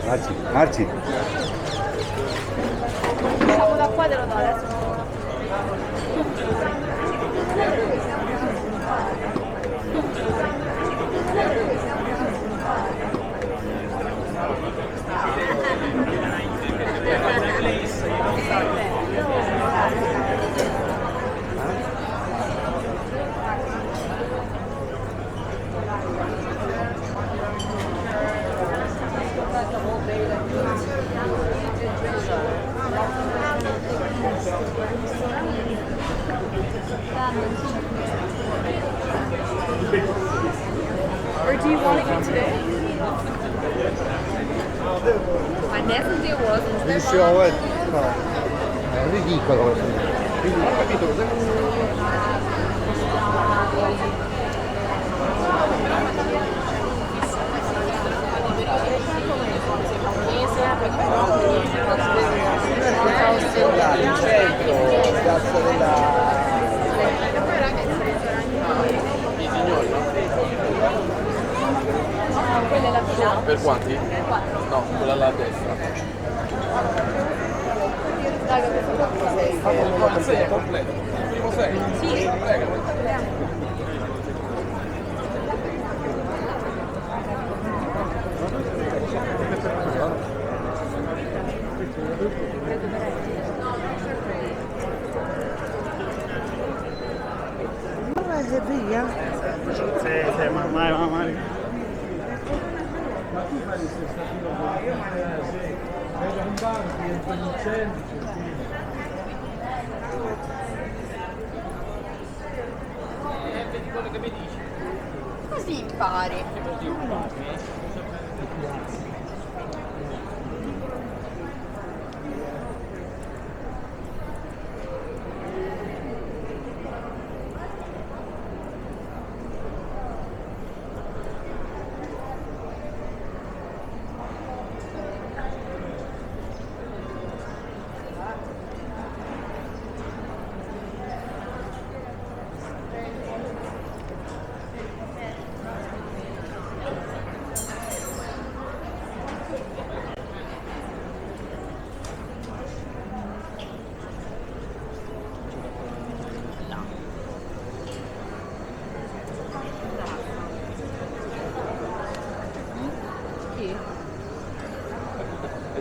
Marci, Marci. Siamo da qua te lo do adesso. Or do you want to go today? Ma nessun Dio vuole. Benissimo, no. È ridicolo. Ridicolo, capito cos'è? In centro, piazza della... Quella è la finale. Per quanti? Per 4. No, quella là a destra. Dai, questo qua. 6 è completo. Il primo 6? Sì. Prego. Via? Sì, ma ormai. Così impari.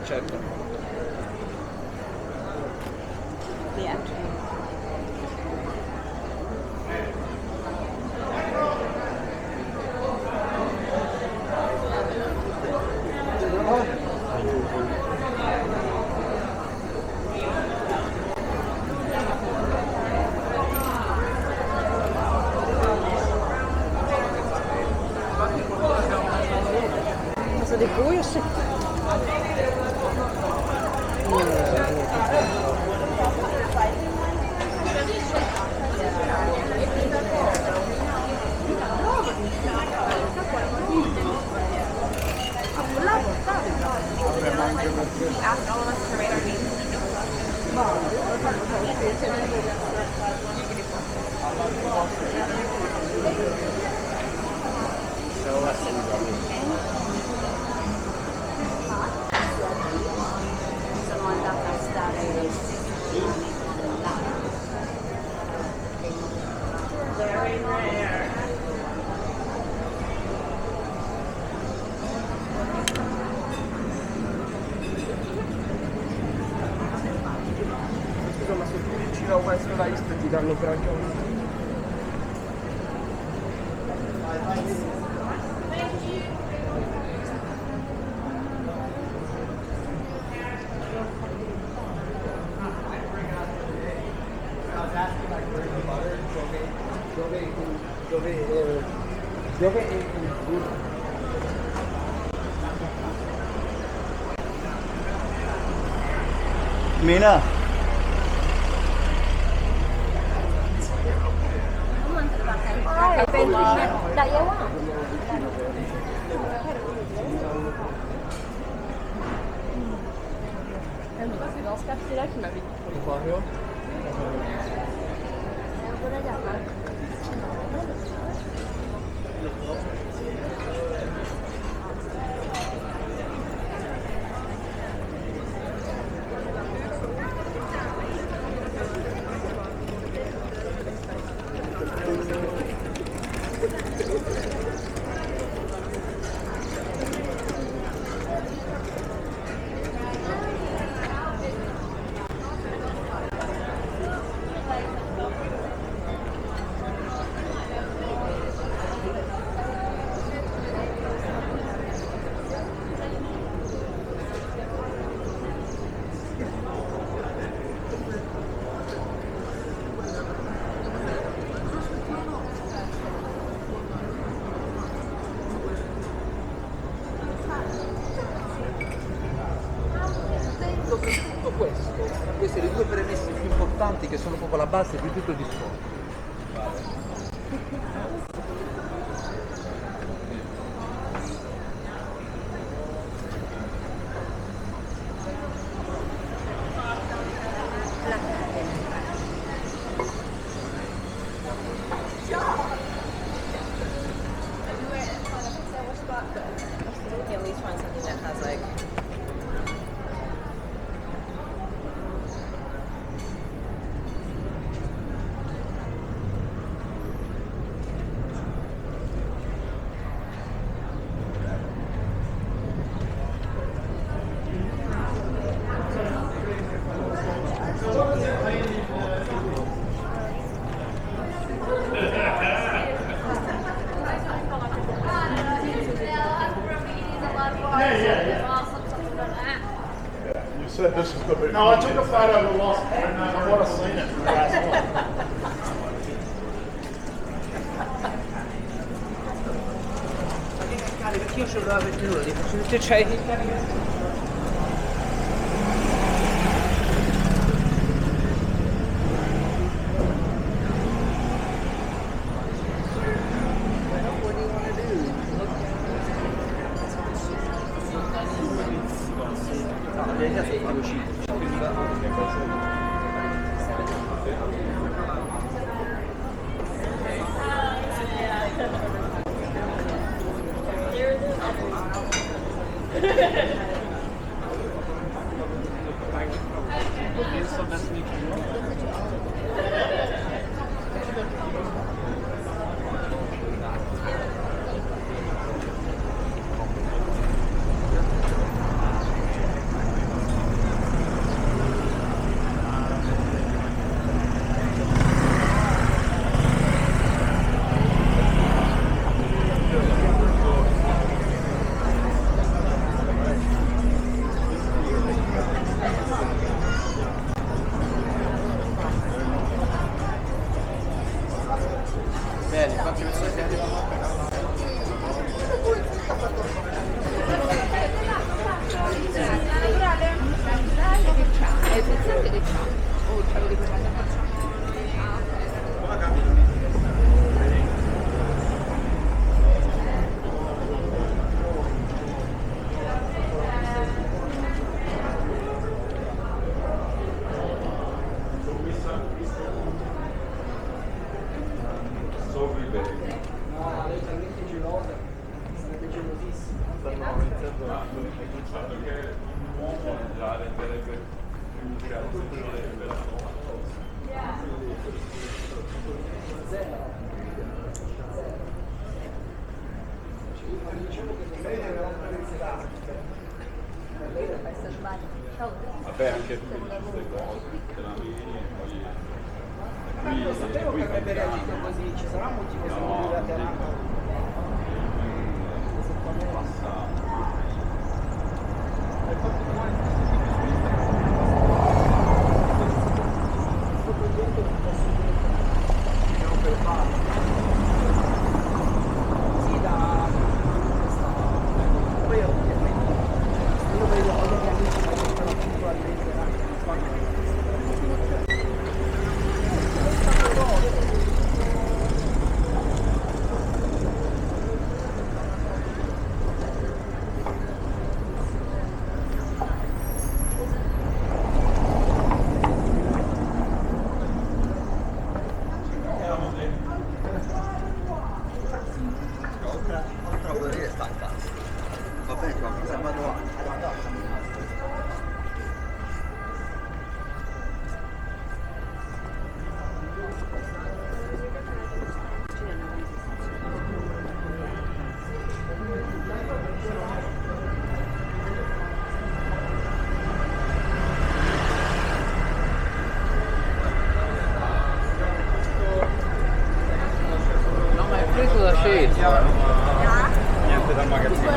Certo. Cosa di cui? Sono andata a stare Scusa, ma se tu vicino a West Life ti danno per anche un... Dove Mina. Dai, è una. Dans ce quartier-là qui m'avait dit. importanti che sono proprio la base di tutto il discorso. At least find something that has like You said this is the big. No, I took a photo of the lost and I want to see it from the last one. Perché io ce l'ho per lui, faccio c'hai. Vabbè, anche tu mi dici queste cose, te la vieni e poi... Non sapevo che avrebbe reagito così, ci sarà un motivo se non vive a Teramo. Niente da magazzino.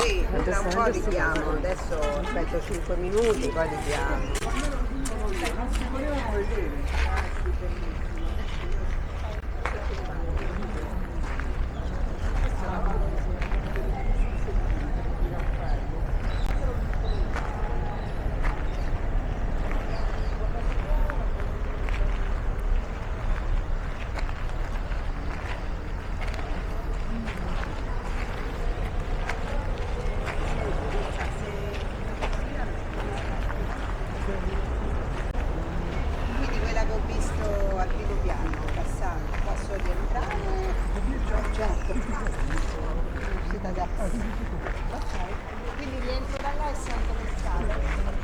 Sì, tra un po' richiamo, adesso aspetto 5 minuti, poi richiamo. Quindi quella che ho visto al primo piano, passando, posso rientrare? Certo. Uscita da... Ok. Quindi rientro da là e sento le scale.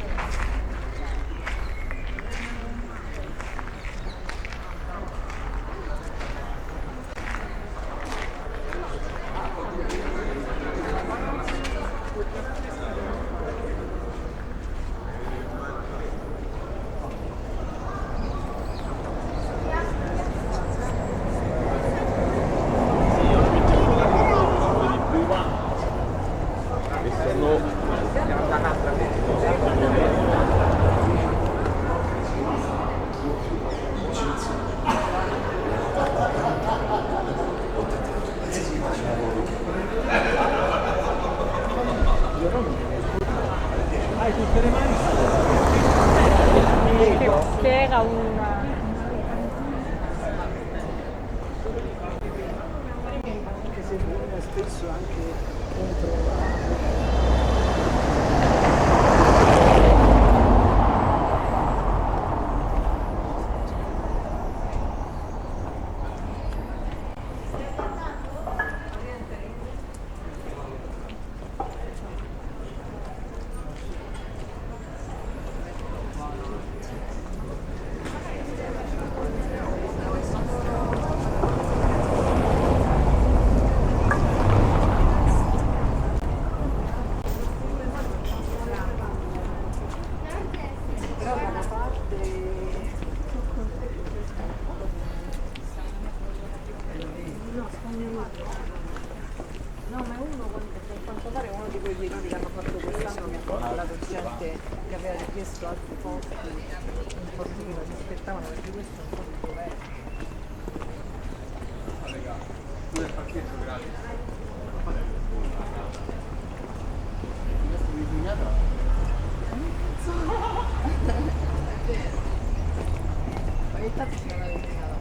Che era una... Anche se spesso anche contro... No, ma è uno, per quanto pare, uno di quei gironi che hanno fatto quest'anno che ha fatto la docente che aveva richiesto altri posti sportivi che si aspettavano perché questo è un posto vero. Ogni tanto ci sono eliminata.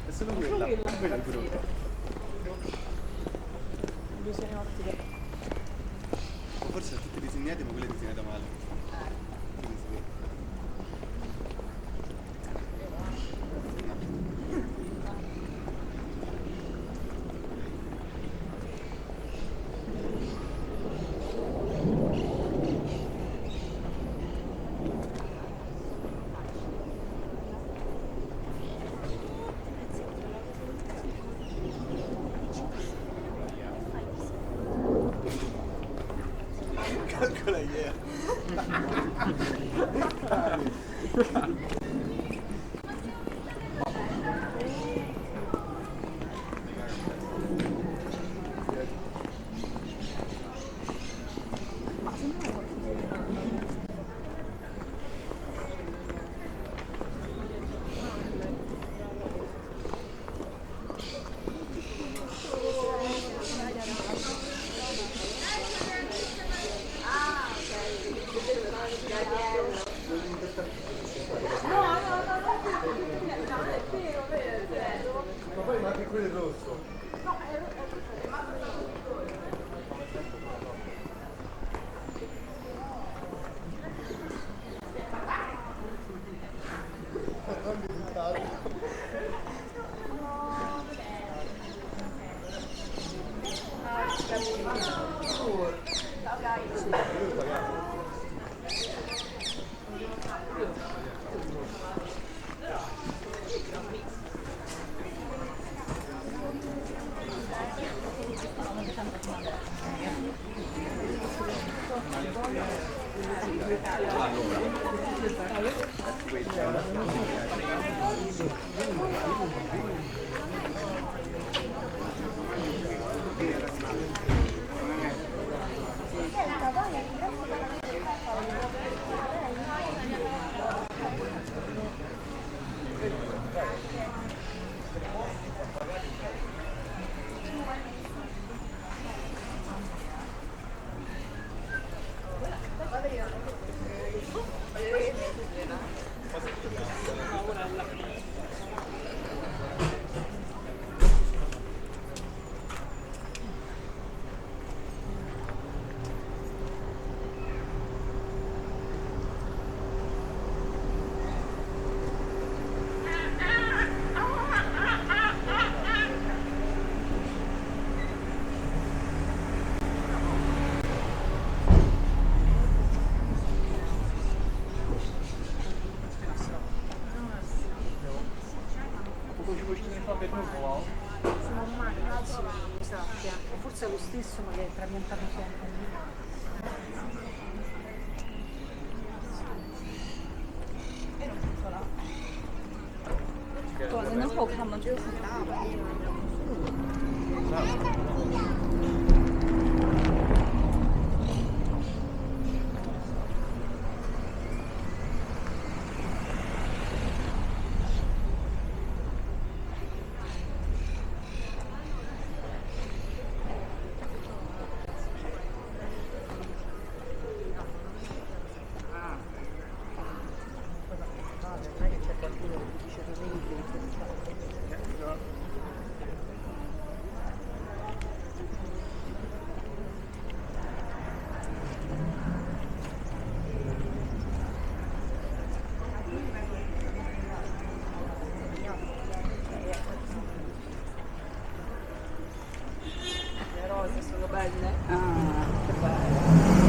È solo quella è il gruppo. Bisogna ottiche. Forse sono tutte disegnate, ma quella è disegnata male. Quindi sì. Calcola yeah. Ma poi anche quello è rosso. Venezia, o forse è lo stesso ma che è trapiantato sempre. Non è che c'è qualcuno che dice che vedi che le rose sono belle. Ah, che bello.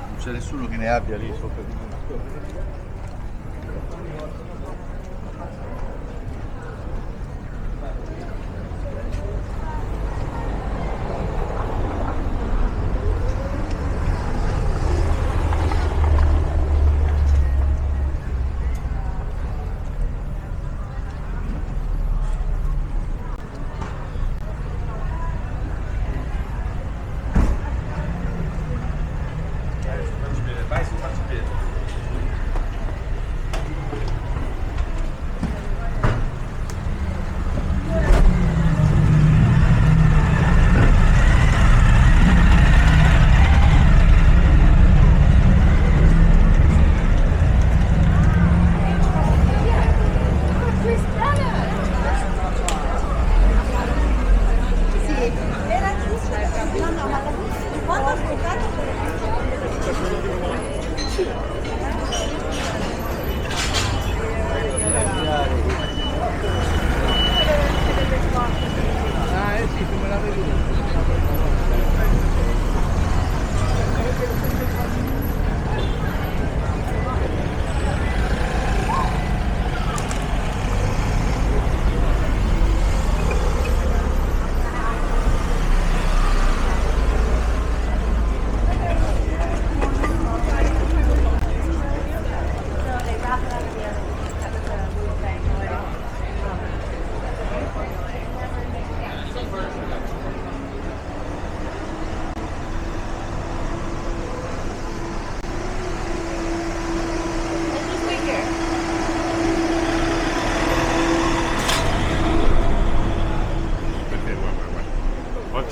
Non c'è nessuno che ne abbia lì sopra di me. Vai sul marciapiede.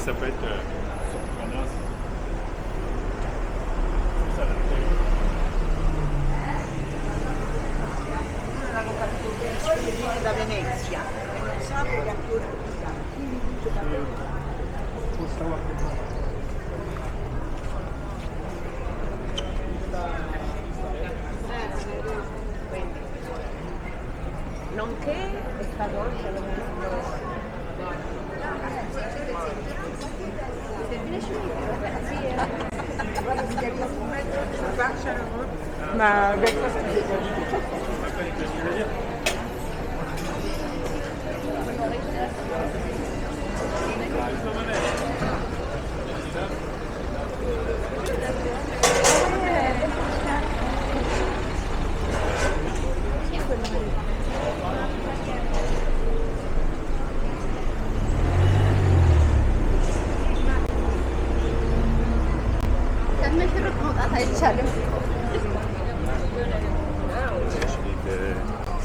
Ça peut être surprenant. Ça Viene da Venezia e non sa che a Turchia, quindi dice da Nonché è stato anche ma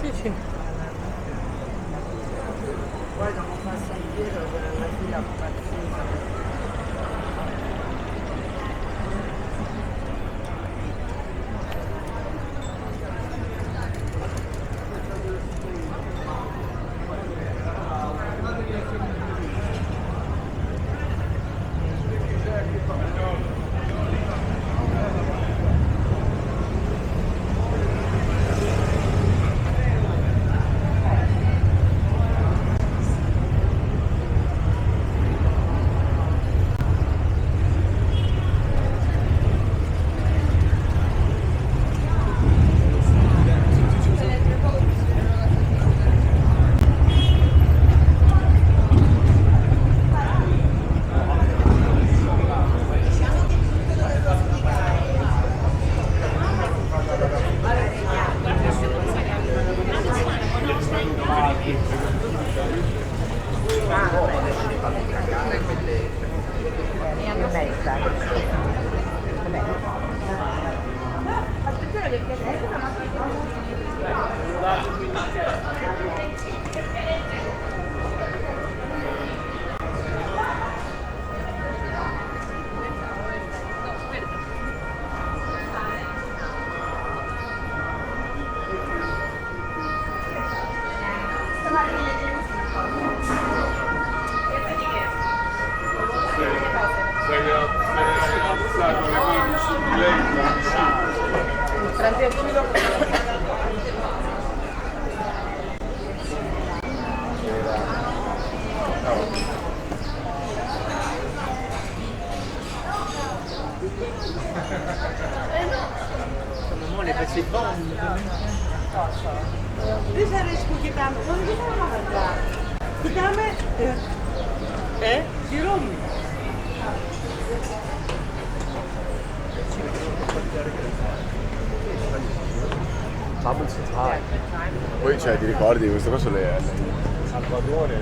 sì, sì. Poi non passa indietro per la fila pazzesca. Stai alzando le mani su di lei, Prendi il filo. Mo le pezzi bombe. Bisa rezeki kita, non kita makan. Kita me, di Roma. Poi cioè ti ricordi queste cose le Salvatore.